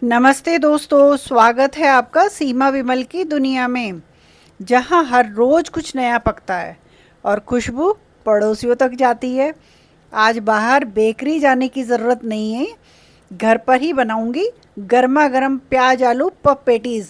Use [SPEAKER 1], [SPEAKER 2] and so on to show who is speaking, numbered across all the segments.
[SPEAKER 1] नमस्ते दोस्तों, स्वागत है आपका सीमा विमल की दुनिया में, जहां हर रोज कुछ नया पकता है और खुशबू पड़ोसियों तक जाती है। आज बाहर बेकरी जाने की ज़रूरत नहीं है, घर पर ही बनाऊंगी गर्मा गर्म प्याज आलू पफ पेटीज़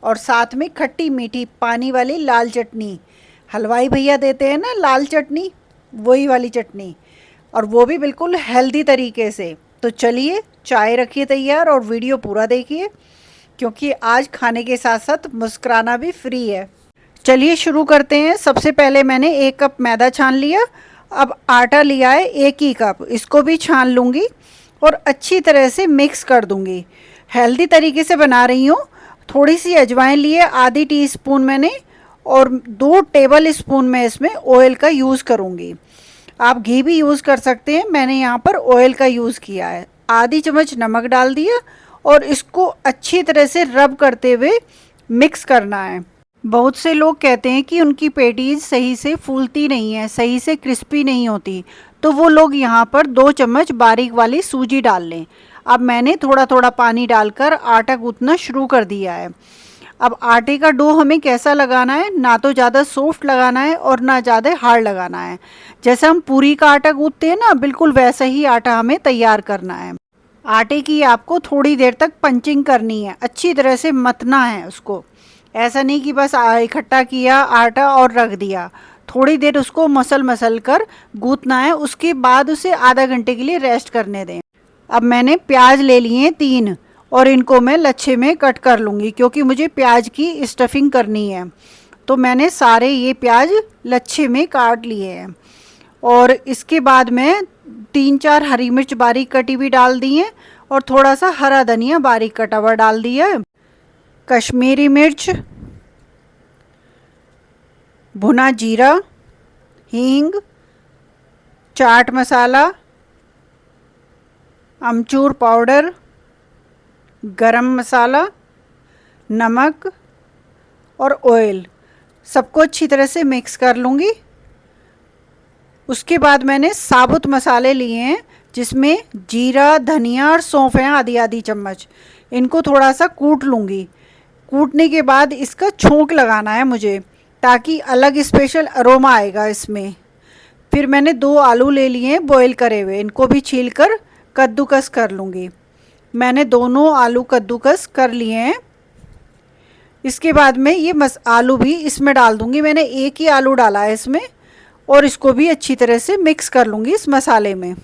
[SPEAKER 1] और साथ में खट्टी मीठी पानी वाली लाल चटनी। हलवाई भैया देते हैं ना लाल चटनी, वही वाली चटनी, और वो भी बिल्कुल हेल्दी तरीके से। तो चलिए चाय रखिए तैयार और वीडियो पूरा देखिए, क्योंकि आज खाने के साथ साथ मुस्कुराना भी फ्री है। चलिए शुरू करते हैं। सबसे पहले मैंने 1 कप मैदा छान लिया। अब आटा लिया है 1 ही कप, इसको भी छान लूँगी और अच्छी तरह से मिक्स कर दूँगी। हेल्दी तरीके से बना रही हूँ। थोड़ी सी अजवाइन लिए, आधी टीस्पून मैंने, और 2 टेबल स्पून मैं इसमें ऑयल का यूज़ करूँगी। आप घी भी यूज़ कर सकते हैं, मैंने यहाँ पर ऑयल का यूज़ किया है। आधी चम्मच नमक डाल दिया और इसको अच्छी तरह से रब करते हुए मिक्स करना है। बहुत से लोग कहते हैं कि उनकी पेटीज सही से फूलती नहीं है, सही से क्रिस्पी नहीं होती, तो वो लोग यहाँ पर 2 चम्मच बारीक वाली सूजी डाल लें। अब मैंने थोड़ा थोड़ा पानी डालकर आटा गूंथना शुरू कर दिया है। अब आटे का डो हमें कैसा लगाना है, ना तो ज़्यादा सॉफ्ट लगाना है और ना ज़्यादा हार्ड लगाना है। जैसे हम पूरी का आटा गूंथते हैं ना, बिल्कुल वैसा ही आटा हमें तैयार करना है। आटे की आपको थोड़ी देर तक पंचिंग करनी है, अच्छी तरह से मतना है उसको। ऐसा नहीं कि बस इकट्ठा किया आटा और रख दिया। थोड़ी देर उसको मसल मसल कर गूंथना है, उसके बाद उसे आधा घंटे के लिए रेस्ट करने दें। अब मैंने प्याज ले लिए 3 और इनको मैं लच्छे में कट कर लूँगी, क्योंकि मुझे प्याज की स्टफिंग करनी है। तो मैंने सारे ये प्याज लच्छे में काट लिए हैं और इसके बाद मैं 3-4 हरी मिर्च बारीक कटी भी डाल दी है और थोड़ा सा हरा धनिया बारीक कटा हुआ डाल दिया है। कश्मीरी मिर्च, भुना जीरा, हींग, चाट मसाला, अमचूर पाउडर, गरम मसाला, नमक और ऑयल, सबको अच्छी तरह से मिक्स कर लूँगी। उसके बाद मैंने साबुत मसाले लिए हैं, जिसमें जीरा, धनिया और सौंफ हैं आधी आधी चम्मच। इनको थोड़ा सा कूट लूँगी। कूटने के बाद इसका छोंक लगाना है मुझे, ताकि अलग स्पेशल अरोमा आएगा इसमें। फिर मैंने 2 आलू ले लिए हैं बॉईल करे हुए, इनको भी छील कर कद्दूकस कर लूँगी। मैंने दोनों आलू कद्दूकस कर लिए हैं। इसके बाद में ये आलू भी इसमें डाल दूँगी। मैंने 1 ही आलू डाला है इसमें और इसको भी अच्छी तरह से मिक्स कर लूँगी इस मसाले में।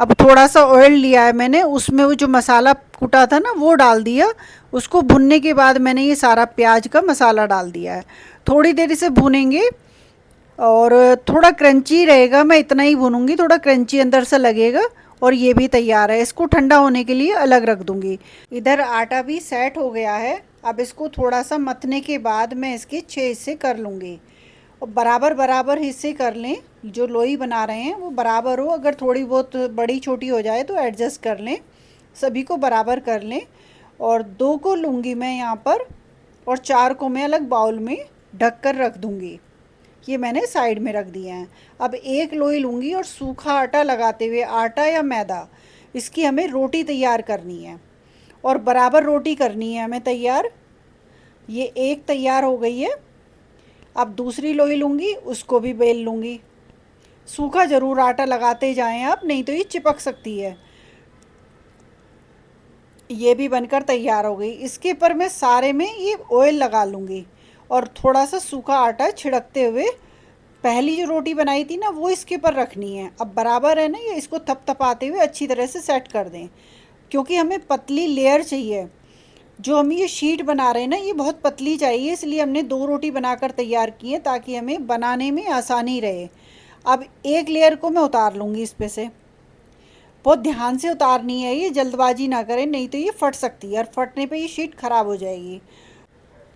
[SPEAKER 1] अब थोड़ा सा ऑयल लिया है मैंने, उसमें वो जो मसाला कूटा था ना वो डाल दिया। उसको भुनने के बाद मैंने ये सारा प्याज का मसाला डाल दिया है। थोड़ी देर इसे भूनेंगे और थोड़ा क्रंची रहेगा, मैं इतना ही भूनूंगी, थोड़ा क्रंची अंदर से लगेगा। और ये भी तैयार है, इसको ठंडा होने के लिए अलग रख दूंगी। इधर आटा भी सेट हो गया है। अब इसको थोड़ा सा मथने के बाद मैं इसके 6 हिस्से कर लूँगी और बराबर बराबर हिस्से कर लें। जो लोई बना रहे हैं वो बराबर हो, अगर थोड़ी बहुत बड़ी छोटी हो जाए तो एडजस्ट कर लें। सभी को बराबर कर लें और 2 को लूँगी मैं यहाँ पर और 4 को मैं अलग बाउल में ढक कर रख दूँगी। ये मैंने साइड में रख दिए हैं। अब 1 लोई लूँगी और सूखा आटा लगाते हुए, आटा या मैदा, इसकी हमें रोटी तैयार करनी है और बराबर रोटी करनी है हमें तैयार। ये एक तैयार हो गई है। अब दूसरी लोई लूँगी, उसको भी बेल लूँगी। सूखा ज़रूर आटा लगाते जाएं आप, नहीं तो ये चिपक सकती है। ये भी बनकर तैयार हो गई। इसके ऊपर मैं सारे में ये ऑयल लगा लूँगी और थोड़ा सा सूखा आटा छिड़कते हुए, पहली जो रोटी बनाई थी ना वो इसके ऊपर रखनी है। अब बराबर है ना, ये इसको थपथपाते हुए अच्छी तरह से सेट कर दें, क्योंकि हमें पतली लेयर चाहिए। जो हम ये शीट बना रहे हैं ना, ये बहुत पतली चाहिए, इसलिए हमने 2 रोटी बनाकर तैयार की है, ताकि हमें बनाने में आसानी रहे। अब 1 लेयर को मैं उतार लूँगी इस पे से। बहुत ध्यान से उतारनी है, ये जल्दबाजी ना करें, नहीं तो ये फट सकती है और फटने पे ये शीट ख़राब हो जाएगी।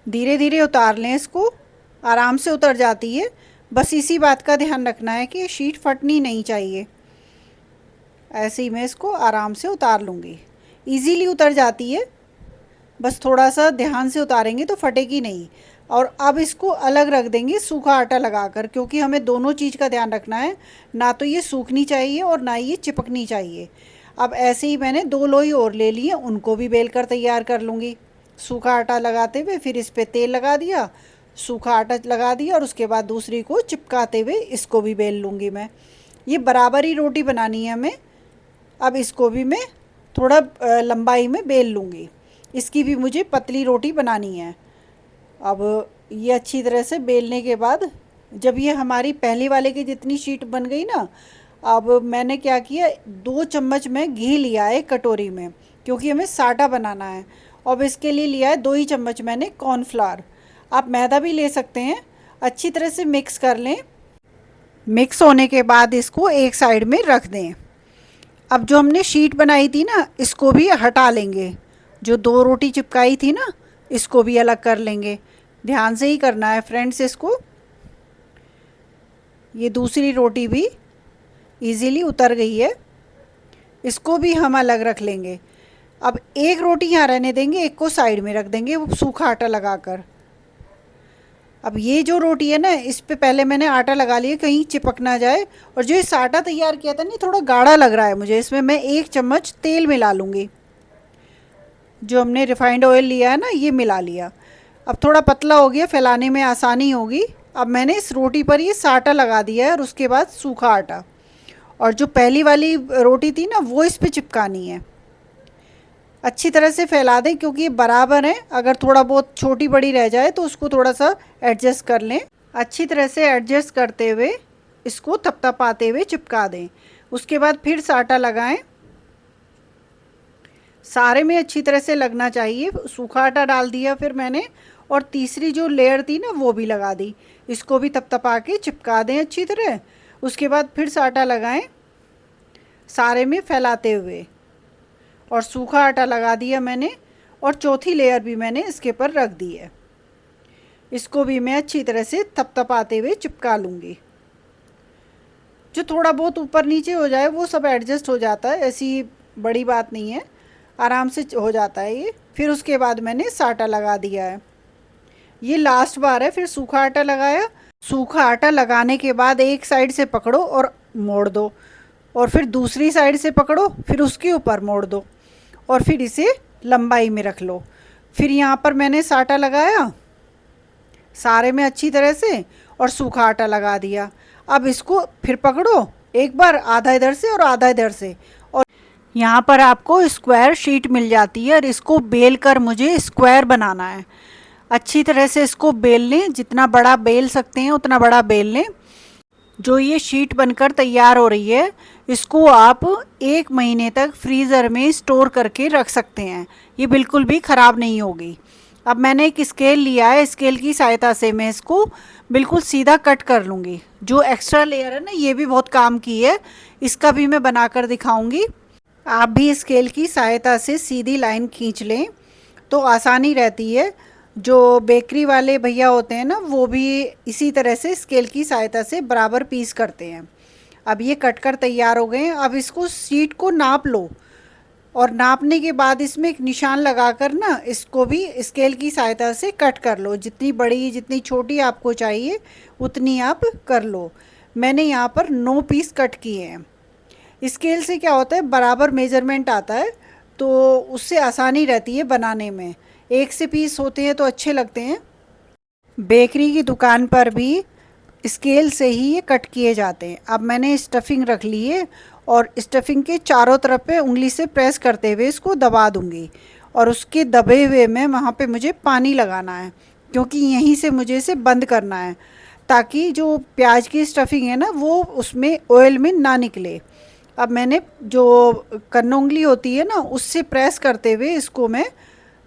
[SPEAKER 1] धीरे धीरे उतार लें इसको, आराम से उतर जाती है। बस इसी बात का ध्यान रखना है कि शीट फटनी नहीं चाहिए। ऐसे ही मैं इसको आराम से उतार लूँगी। इजीली उतर जाती है, बस थोड़ा सा ध्यान से उतारेंगे तो फटेगी नहीं। और अब इसको अलग रख देंगे सूखा आटा लगाकर, क्योंकि हमें दोनों चीज़ का ध्यान रखना है, ना तो ये सूखनी चाहिए और ना ये चिपकनी चाहिए। अब ऐसे ही मैंने 2 लोई और ले लिए, उनको भी बेल कर तैयार कर लूँगी। सूखा आटा लगाते हुए फिर इस पे तेल लगा दिया, सूखा आटा लगा दिया और उसके बाद दूसरी को चिपकाते हुए इसको भी बेल लूँगी मैं। ये बराबर ही रोटी बनानी है हमें। अब इसको भी मैं थोड़ा लंबाई में बेल लूँगी। इसकी भी मुझे पतली रोटी बनानी है। अब ये अच्छी तरह से बेलने के बाद जब ये हमारी पहले वाले की जितनी शीट बन गई ना, अब मैंने क्या किया, 2 चम्मच में घी लिया है कटोरी में, क्योंकि हमें साटा बनाना है। अब इसके लिए लिया है 2 ही चम्मच मैंने कॉर्नफ्लावर। आप मैदा भी ले सकते हैं। अच्छी तरह से मिक्स कर लें। मिक्स होने के बाद इसको एक साइड में रख दें। अब जो हमने शीट बनाई थी ना, इसको भी हटा लेंगे। जो 2 रोटी चिपकाई थी ना, इसको भी अलग कर लेंगे। ध्यान से ही करना है फ्रेंड्स इसको। ये दूसरी रोटी भी इजीली उतर गई है, इसको भी हम अलग रख लेंगे। अब एक रोटी यहाँ रहने देंगे, एक को साइड में रख देंगे वो सूखा आटा लगाकर। अब ये जो रोटी है ना, इस पे पहले मैंने आटा लगा लिया कहीं चिपक ना जाए। और जो इस आटा तैयार किया था नहीं, थोड़ा गाढ़ा लग रहा है मुझे, इसमें मैं 1 चम्मच तेल मिला लूँगी। जो हमने रिफाइंड ऑयल लिया है ना, ये मिला लिया। अब थोड़ा पतला हो गया, फैलाने में आसानी होगी। अब मैंने इस रोटी पर ये साटा लगा दिया है और उसके बाद सूखा आटा। और जो पहली वाली रोटी थी ना, वो इस पे चिपकानी है। अच्छी तरह से फैला दें, क्योंकि ये बराबर है। अगर थोड़ा बहुत छोटी बड़ी रह जाए तो उसको थोड़ा सा एडजस्ट कर लें। अच्छी तरह से एडजस्ट करते हुए इसको थपथपाते हुए चिपका दें। उसके बाद फिर साटा लगाएं। सारे में अच्छी तरह से लगना चाहिए। सूखा आटा डाल दिया फिर मैंने, और तीसरी जो लेयर थी ना, वो भी लगा दी। इसको भी थपथपा के चिपका दें अच्छी तरह। उसके बाद फिर साटा लगाएं, सारे में फैलाते हुए। और सूखा आटा लगा दिया मैंने, और चौथी लेयर भी मैंने इसके पर रख दी है। इसको भी मैं अच्छी तरह से थपथपाते हुए चिपका लूँगी। जो थोड़ा बहुत ऊपर नीचे हो जाए वो सब एडजस्ट हो जाता है, ऐसी बड़ी बात नहीं है, आराम से हो जाता है ये। फिर उसके बाद मैंने साटा लगा दिया है। ये लास्ट बार है। फिर सूखा आटा लगाया। सूखा आटा लगाने के बाद एक साइड से पकड़ो और मोड़ दो, और फिर दूसरी साइड से पकड़ो, फिर उसके ऊपर मोड़ दो, और फिर इसे लंबाई में रख लो। फिर यहाँ पर मैंने साटा लगाया सारे में अच्छी तरह से, और सूखा आटा लगा दिया। अब इसको फिर पकड़ो, एक बार आधा इधर से और आधा इधर से, और यहाँ पर आपको स्क्वायर शीट मिल जाती है। और इसको बेल कर मुझे स्क्वायर बनाना है। अच्छी तरह से इसको बेल लें, जितना बड़ा बेल सकते हैं उतना बड़ा बेल लें। जो ये शीट बनकर तैयार हो रही है, इसको आप 1 महीने तक फ्रीज़र में स्टोर करके रख सकते हैं। ये बिल्कुल भी ख़राब नहीं होगी। अब मैंने एक स्केल लिया है, स्केल की सहायता से मैं इसको बिल्कुल सीधा कट कर लूँगी। जो एक्स्ट्रा लेयर है ना, ये भी बहुत काम की है, इसका भी मैं बनाकर दिखाऊँगी। आप भी स्केल की सहायता से सीधी लाइन खींच लें तो आसानी रहती है। जो बेकरी वाले भैया होते हैं ना, वो भी इसी तरह से स्केल की सहायता से बराबर पीस करते हैं। अब ये कट कर तैयार हो गए हैं। अब इसको शीट को नाप लो, और नापने के बाद इसमें एक निशान लगाकर ना, इसको भी स्केल की सहायता से कट कर लो। जितनी बड़ी जितनी छोटी आपको चाहिए उतनी आप कर लो। मैंने यहाँ पर 9 पीस कट किए हैं। स्केल से क्या होता है, बराबर मेजरमेंट आता है, तो उससे आसानी रहती है बनाने में। एक से पीस होते हैं तो अच्छे लगते हैं। बेकरी की दुकान पर भी स्केल से ही ये कट किए जाते हैं। अब मैंने स्टफिंग रख ली है, और स्टफिंग के चारों तरफ पे उंगली से प्रेस करते हुए इसको दबा दूंगी। और उसके दबे हुए में वहाँ पे मुझे पानी लगाना है, क्योंकि यहीं से मुझे इसे बंद करना है, ताकि जो प्याज की स्टफिंग है ना, वो उसमें ऑयल में ना निकले। अब मैंने जो कन्ना उंगली होती है ना, उससे प्रेस करते हुए इसको मैं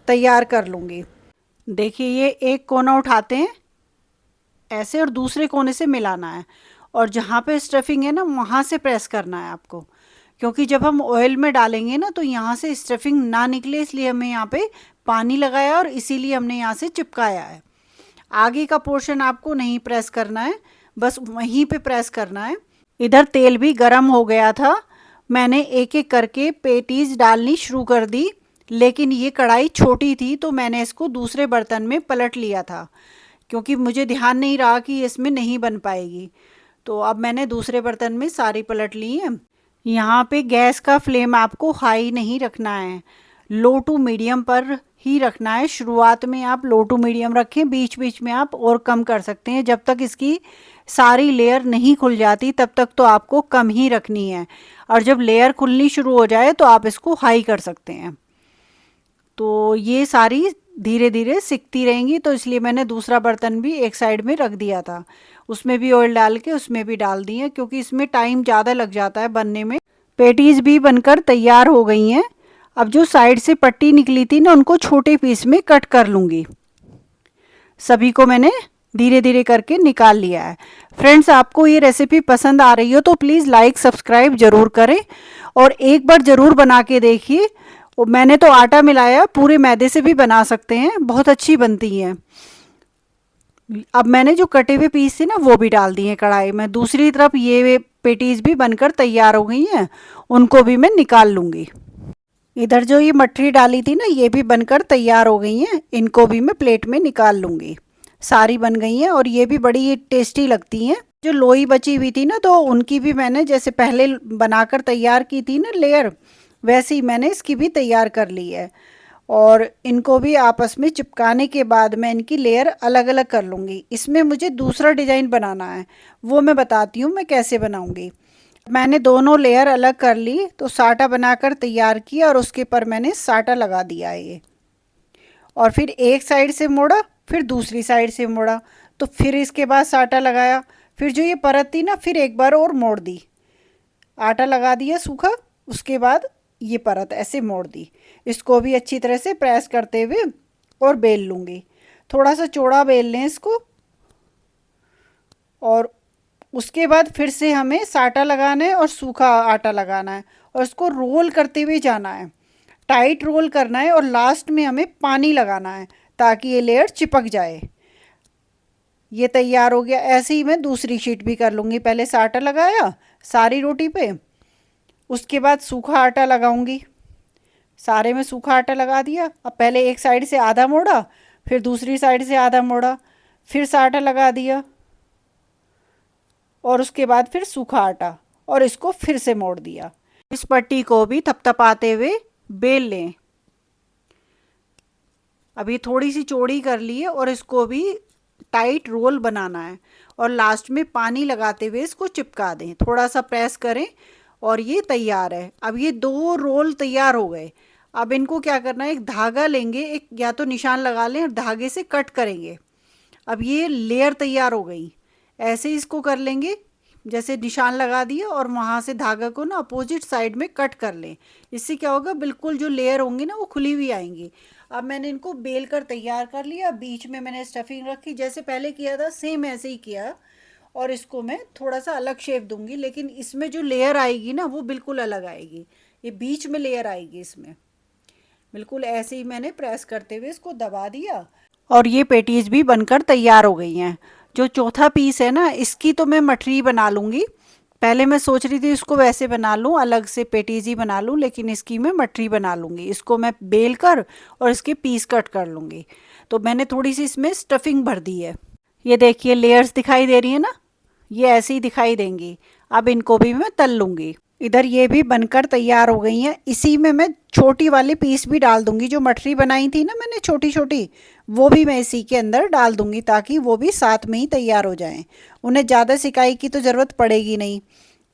[SPEAKER 1] तैयार कर लूँगी। देखिए, ये एक कोना उठाते हैं ऐसे, और दूसरे कोने से मिलाना है, और जहाँ पे स्टफिंग है ना, वहाँ से प्रेस करना है आपको, क्योंकि जब हम ऑयल में डालेंगे ना, तो यहाँ से स्टफिंग ना निकले, इसलिए हमें यहाँ पे पानी लगाया, और इसीलिए हमने यहाँ से चिपकाया है। आगे का पोर्शन आपको नहीं प्रेस करना है, बस वहीं पे प्रेस करना है। इधर तेल भी गरम हो गया था। मैंने एक एक करके पेटीज डालनी शुरू कर दी, लेकिन ये कढ़ाई छोटी थी, तो मैंने इसको दूसरे बर्तन में पलट लिया था, क्योंकि मुझे ध्यान नहीं रहा कि इसमें नहीं बन पाएगी। तो अब मैंने दूसरे बर्तन में सारी पलट ली है। यहाँ पे गैस का फ्लेम आपको हाई नहीं रखना है, लो टू मीडियम पर ही रखना है। शुरुआत में आप लो टू मीडियम रखें, बीच बीच में आप और कम कर सकते हैं। जब तक इसकी सारी लेयर नहीं खुल जाती तब तक तो आपको कम ही रखनी है, और जब लेयर खुलनी शुरू हो जाए तो आप इसको हाई कर सकते हैं। तो ये सारी धीरे धीरे सिकती रहेंगी, तो इसलिए मैंने दूसरा बर्तन भी एक साइड में रख दिया था, उसमें भी ऑयल डाल के उसमें भी डाल दिए, क्योंकि इसमें टाइम ज़्यादा लग जाता है बनने में। पेटीज भी बनकर तैयार हो गई हैं। अब जो साइड से पट्टी निकली थी ना, उनको छोटे पीस में कट कर लूँगी। सभी को मैंने धीरे धीरे करके निकाल लिया है। फ्रेंड्स, आपको ये रेसिपी पसंद आ रही हो तो प्लीज़ लाइक सब्सक्राइब ज़रूर करें, और एक बार ज़रूर बना के देखिए। मैंने तो आटा मिलाया, पूरे मैदे से भी बना सकते हैं, बहुत अच्छी बनती हैं। अब मैंने जो कटे हुए पीस थे ना वो भी डाल दिए कढ़ाई में। दूसरी तरफ ये पेटीज भी बनकर तैयार हो गई हैं, उनको भी मैं निकाल लूँगी। इधर जो ये मठरी डाली थी ना, ये भी बनकर तैयार हो गई हैं, इनको भी मैं प्लेट में निकाल लूँगी। सारी बन गई हैं और ये भी बड़ी टेस्टी लगती हैं। जो लोई बची हुई थी ना, तो उनकी भी मैंने जैसे पहले बनाकर तैयार की थी ना लेयर, वैसे ही मैंने इसकी भी तैयार कर ली है। और इनको भी आपस में चिपकाने के बाद मैं इनकी लेयर अलग अलग कर लूँगी। इसमें मुझे दूसरा डिज़ाइन बनाना है, वो मैं बताती हूँ मैं कैसे बनाऊँगी। मैंने दोनों लेयर अलग कर ली, तो साटा बनाकर तैयार किया और उसके पर मैंने साटा लगा दिया है ये। और फिर एक साइड से मोड़ा, फिर दूसरी साइड से मोड़ा, तो फिर इसके बाद साटा लगाया। फिर जो ये परत थी ना, फिर एक बार और मोड़ दी, आटा लगा दिया सूखा, उसके बाद ये परत ऐसे मोड़ दी। इसको भी अच्छी तरह से प्रेस करते हुए और बेल लूँगी। थोड़ा सा चौड़ा बेल लें इसको, और उसके बाद फिर से हमें साटा लगाना है और सूखा आटा लगाना है, और इसको रोल करते हुए जाना है, टाइट रोल करना है, और लास्ट में हमें पानी लगाना है ताकि ये लेयर चिपक जाए। ये तैयार हो गया। ऐसे ही मैं दूसरी शीट भी कर लूँगी। पहले साटा लगाया सारी रोटी पे, उसके बाद सूखा आटा लगाऊंगी। सारे में सूखा आटा लगा दिया। अब पहले एक साइड से आधा मोड़ा, फिर दूसरी साइड से आधा मोड़ा, फिर साटा लगा दिया, और उसके बाद फिर सूखा आटा, और इसको फिर से मोड़ दिया। इस पट्टी को भी थपथपाते हुए बेल लें। अभी थोड़ी सी चौड़ी कर लिए, और इसको भी टाइट रोल बनाना है, और लास्ट में पानी लगाते हुए इसको चिपका दें, थोड़ा सा प्रेस करें, और ये तैयार है। अब ये दो रोल तैयार हो गए। अब इनको क्या करना है, एक धागा लेंगे, एक या तो निशान लगा लें और धागे से कट करेंगे। अब ये लेयर तैयार हो गई। ऐसे ही इसको कर लेंगे, जैसे निशान लगा दिए, और वहाँ से धागा को ना अपोजिट साइड में कट कर लें। इससे क्या होगा, बिल्कुल जो लेयर होंगी ना वो खुली हुई आएंगी। अब मैंने इनको बेल कर तैयार कर लिया। बीच में मैंने स्टफिंग रखी, जैसे पहले किया था सेम ऐसे ही किया, और इसको मैं थोड़ा सा अलग शेप दूंगी, लेकिन इसमें जो लेयर आएगी ना वो बिल्कुल अलग आएगी। ये बीच में लेयर आएगी इसमें। बिल्कुल ऐसे ही मैंने प्रेस करते हुए इसको दबा दिया, और ये पेटीज भी बनकर तैयार हो गई हैं। जो चौथा पीस है ना, इसकी तो मैं मठरी बना लूँगी। पहले मैं सोच रही थी इसको वैसे बना लूँ, अलग से पेटीज ही बना लूँ, लेकिन इसकी मैं मठरी बना लूँगी। इसको मैं बेल कर और इसके पीस कट कर लूँगी। तो मैंने थोड़ी सी इसमें स्टफिंग भर दी है। ये देखिए लेयर्स दिखाई दे रही है ना, ये ऐसे ही दिखाई देंगी। अब इनको भी मैं तल लूँगी। इधर ये भी बनकर तैयार हो गई हैं। इसी में मैं छोटी वाली पीस भी डाल दूंगी, जो मठरी बनाई थी ना मैंने छोटी छोटी, वो भी मैं इसी के अंदर डाल दूंगी, ताकि वो भी साथ में ही तैयार हो जाएं। उन्हें ज़्यादा सिकाई की तो ज़रूरत पड़ेगी नहीं,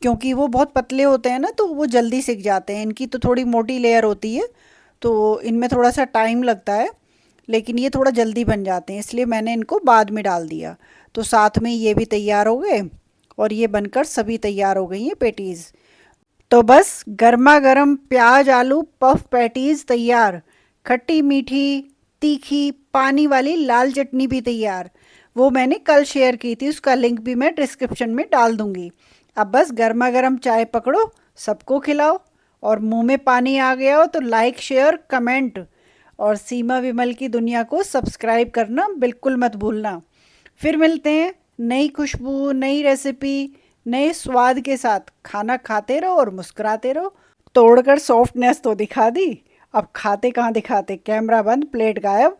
[SPEAKER 1] क्योंकि वो बहुत पतले होते हैं ना, तो वो जल्दी सिक जाते हैं। इनकी तो थोड़ी मोटी लेयर होती है, तो इनमें थोड़ा सा टाइम लगता है, लेकिन ये थोड़ा जल्दी बन जाते हैं, इसलिए मैंने इनको बाद में डाल दिया। तो साथ में ये भी तैयार हो गए, और ये बनकर सभी तैयार हो गई हैं पेटीज़। तो बस गर्मा गर्म प्याज आलू पफ पैटीज तैयार। खट्टी मीठी तीखी पानी वाली लाल चटनी भी तैयार। वो मैंने कल शेयर की थी, उसका लिंक भी मैं डिस्क्रिप्शन में डाल दूंगी। अब बस गर्मा गर्म चाय पकड़ो, सबको खिलाओ, और मुंह में पानी आ गया हो तो लाइक शेयर कमेंट, और सीमा विमल की दुनिया को सब्सक्राइब करना बिल्कुल मत भूलना। फिर मिलते हैं नई खुशबू, नई रेसिपी, नए स्वाद के साथ। खाना खाते रहो और मुस्कुराते रहो। तोड़कर सॉफ्टनेस तो दिखा दी, अब खाते कहाँ दिखाते, कैमरा बंद प्लेट गायब।